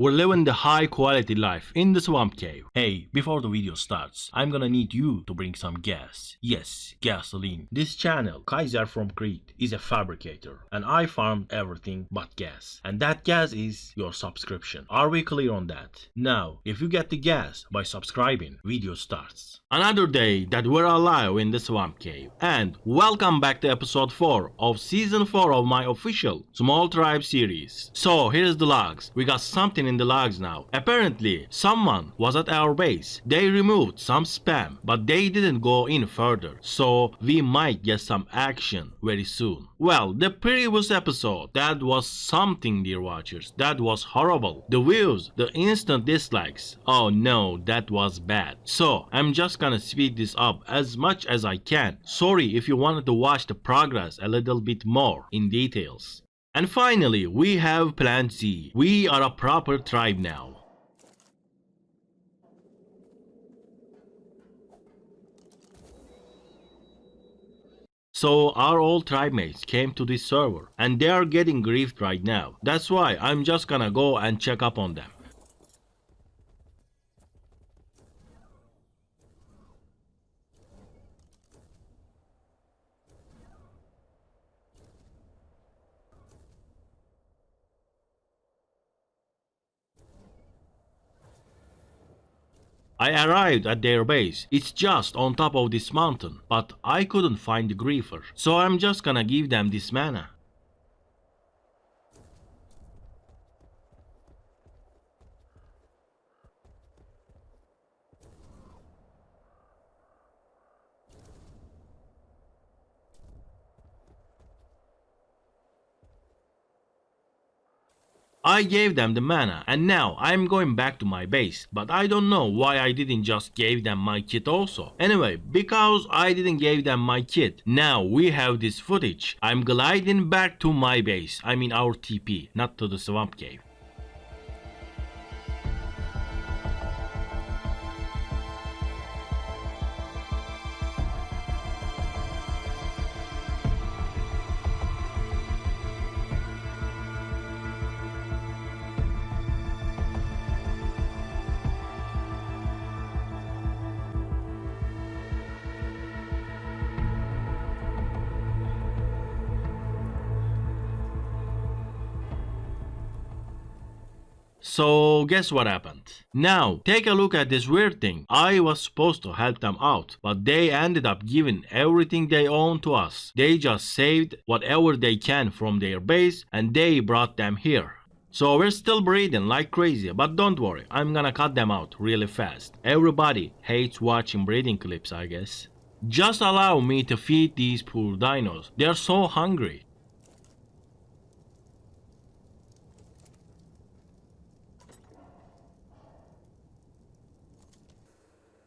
We're living the high quality life in the swamp cave. Hey, before the video starts, I'm gonna need you to bring some gas. Yes, gasoline. This channel, Kaizer from Crete, is a fabricator, and I farm everything but gas. And that gas is your subscription. Are we clear on that? Now, if you get the gas by subscribing, video starts. Another day that we're alive in the swamp cave. And welcome back to episode 4 of season 4 of my official Small Tribe series. So here's the logs. We got something in the logs now. Apparently, someone was at our base. They removed some spam, but they didn't go in further. So we might get some action very soon. Well, the previous episode, that was something, dear watchers. That was horrible. The views, the instant dislikes. Oh no, that was bad. So I'm just gonna speed this up as much as I can. Sorry if you wanted to watch the progress a little bit more in details. And finally, we have Plan Z. We are a proper tribe now. So our old tribe mates came to this server and they are getting griefed right now. That's why I'm just gonna go and check up on them. I arrived at their base. It's just on top of this mountain, but I couldn't find the griefer, so I'm just gonna give them this mana. I gave them the mana and now I'm going back to my base, but I don't know why I didn't just give them my kit also. Anyway, because I didn't give them my kit, now we have this footage. I'm gliding back to my base, I mean our TP, not to the swamp cave. So guess what happened? Now take a look at this weird thing. I was supposed to help them out, but they ended up giving everything they own to us. They just saved whatever they can from their base and they brought them here. So we're still breeding like crazy, but don't worry, I'm gonna cut them out really fast. Everybody hates watching breeding clips, I guess. Just allow me to feed these poor dinos. They're so hungry.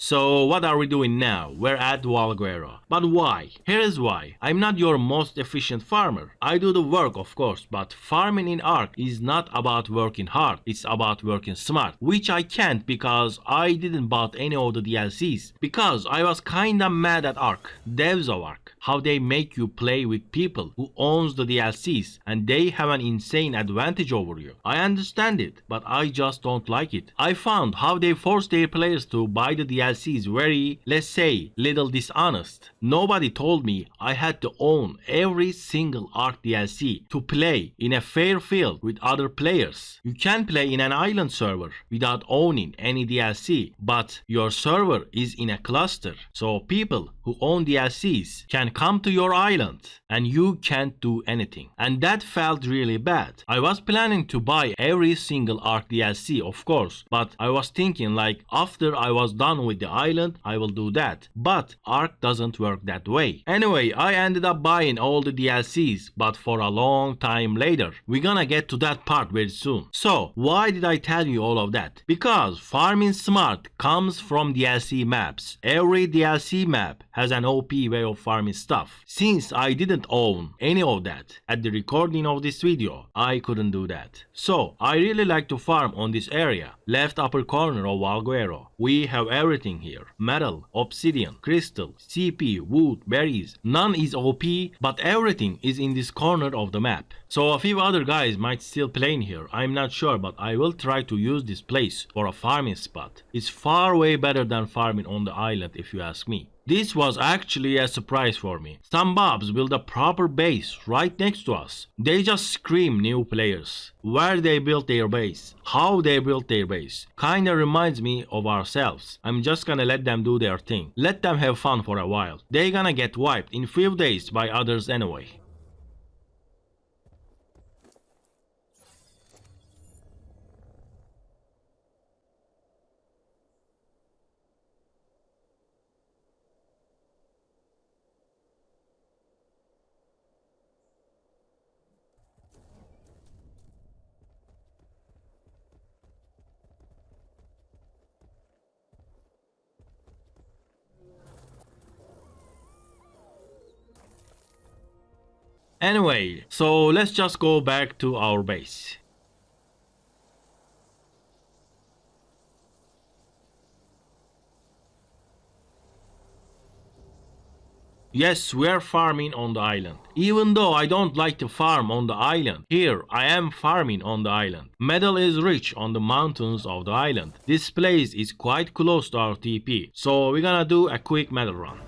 So what are we doing now? We're at Valguero. But why? Here is why. I'm not your most efficient farmer. I do the work of course, but farming in ARK is not about working hard. It's about working smart. Which I can't because I didn't bought any of the DLCs. Because I was kinda mad at ARK, devs of ARK. How they make you play with people who owns the DLCs and they have an insane advantage over you. I understand it, but I just don't like it. I found how they force their players to buy the DLC is very, let's say, little dishonest. Nobody told me I had to own every single ARK DLC to play in a fair field with other players. You can play in an island server without owning any DLC, but your server is in a cluster, so people who own DLCs can come to your island and you can't do anything. And that felt really bad. I was planning to buy every single ARK DLC of course, but I was thinking like after I was done with the island I will do that. But ARK doesn't work that way. Anyway, I ended up buying all the DLCs, but for a long time later. We're gonna get to that part very soon. So why did I tell you all of that? Because farming smart comes from DLC maps. Every DLC map has an OP way of farming stuff. Since I didn't own any of that at the recording of this video, I couldn't do that. So I really like to farm on this area, left upper corner of Valguero, We have everything here. Metal, obsidian, crystal, CP, wood, berries. None is OP, but everything is in this corner of the map. So a few other guys might still play in here, I'm not sure, but I will try to use this place for a farming spot. It's far way better than farming on the island if you ask me. This was actually a surprise for me. Some bobs build a proper base right next to us. They just scream new players. Where they built their base, how they built their base. Kinda reminds me of ourselves. I'm just gonna let them do their thing. Let them have fun for a while. They gonna get wiped in few days by others anyway. Anyway, so let's just go back to our base. Yes, we're farming on the island. Even though I don't like to farm on the island, here I am farming on the island. Metal is rich on the mountains of the island. This place is quite close to our TP, so we're gonna do a quick metal run.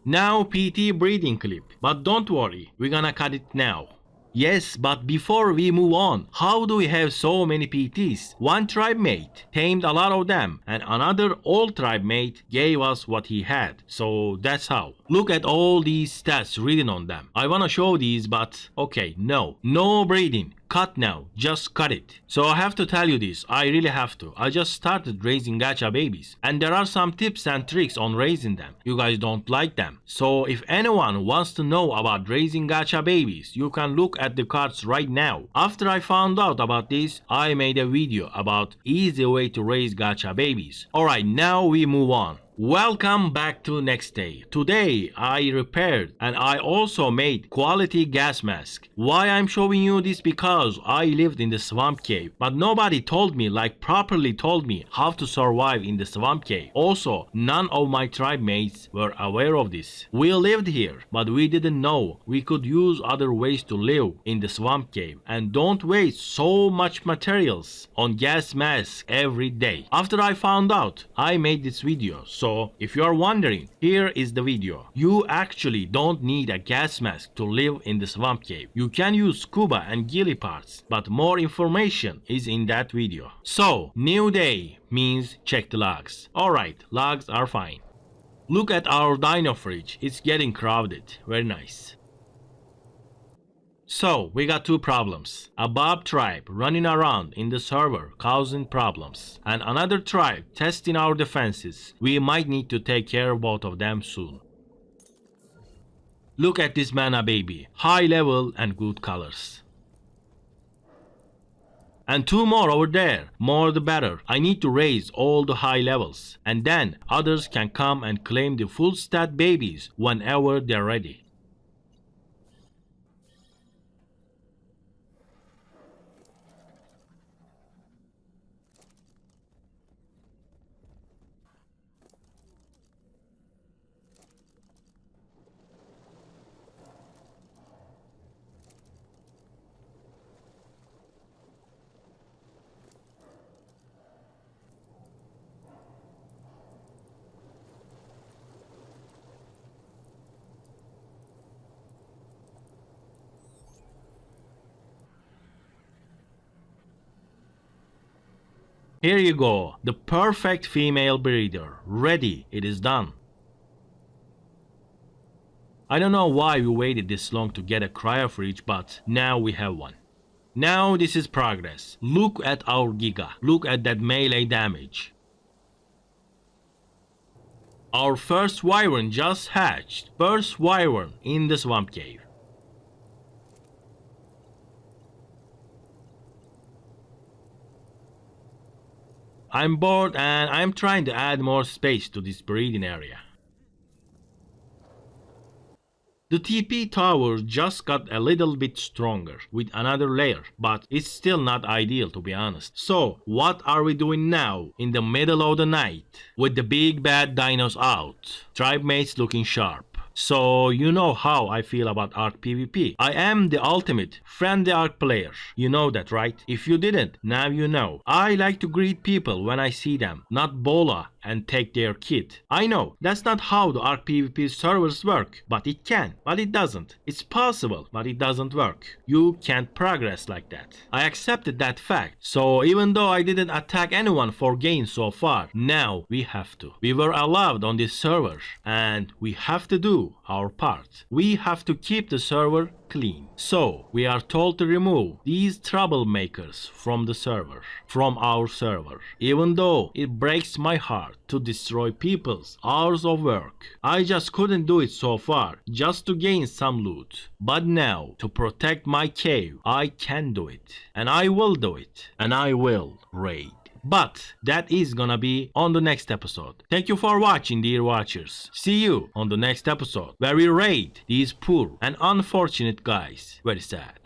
Now PT breeding clip, but don't worry, we're gonna cut it now. Yes, but before we move on, how do we have so many PTs? One tribe mate tamed a lot of them, and another old tribe mate gave us what he had. So that's how. Look at all these stats written on them. I wanna show these, but okay, no. No breeding. Cut now, just cut it. So I have to tell you this, I really have to. I just started raising gacha babies, and there are some tips and tricks on raising them. You guys don't like them. So if anyone wants to know about raising gacha babies, you can look at the cards right now. After I found out about this, I made a video about easy way to raise gacha babies. Alright, now we move on. Welcome back to next day. Today I repaired and I also made quality gas mask. Why I'm showing you this? Because I lived in the swamp cave, but nobody told me, like properly told me, how to survive in the swamp cave. Also, none of my tribe mates were aware of this. We lived here, but we didn't know we could use other ways to live in the swamp cave and don't waste so much materials on gas mask every day. After I found out, I made this video. So if you are wondering, here is the video. You actually don't need a gas mask to live in the swamp cave. You can use scuba and ghillie parts, but more information is in that video. So, new day means check the logs. Alright, logs are fine. Look at our dino fridge, it's getting crowded. Very nice. So, we got two problems. A Bob tribe running around in the server causing problems, and another tribe testing our defenses. We might need to take care of both of them soon. Look at this mana baby, high level and good colors. And two more over there, more the better. I need to raise all the high levels, and then others can come and claim the full stat babies whenever they're ready. Here you go, the perfect female breeder. Ready, it is done. I don't know why we waited this long to get a cryofridge, but now we have one. Now this is progress. Look at our Giga. Look at that melee damage. Our first wyvern just hatched. First wyvern in the swamp cave. I'm bored and I'm trying to add more space to this breeding area. The TP tower just got a little bit stronger with another layer, but it's still not ideal to be honest. So, what are we doing now in the middle of the night with the big bad dinos out? Tribe mates looking sharp. So you know how I feel about ARK PvP. I am the ultimate friendly ARK player. You know that, right? If you didn't, now you know. I like to greet people when I see them, not bola and take their kit. I know that's not how the ARK PvP servers work, but it can, but it doesn't. It's possible, but it doesn't work. You can't progress like that. I accepted that fact. So even though I didn't attack anyone for gain so far, now we have to. We were allowed on this server and we have to do our part. We have to keep the server clean. So we are told to remove these troublemakers from the server, from our server. Even though it breaks my heart to destroy people's hours of work, I just couldn't do it so far, just to gain some loot. But now, to protect my cave, I can do it. And I will do it. And I will raid. But that is gonna be on the next episode. Thank you for watching, dear watchers. See you on the next episode where we raid these poor and unfortunate guys. Very sad.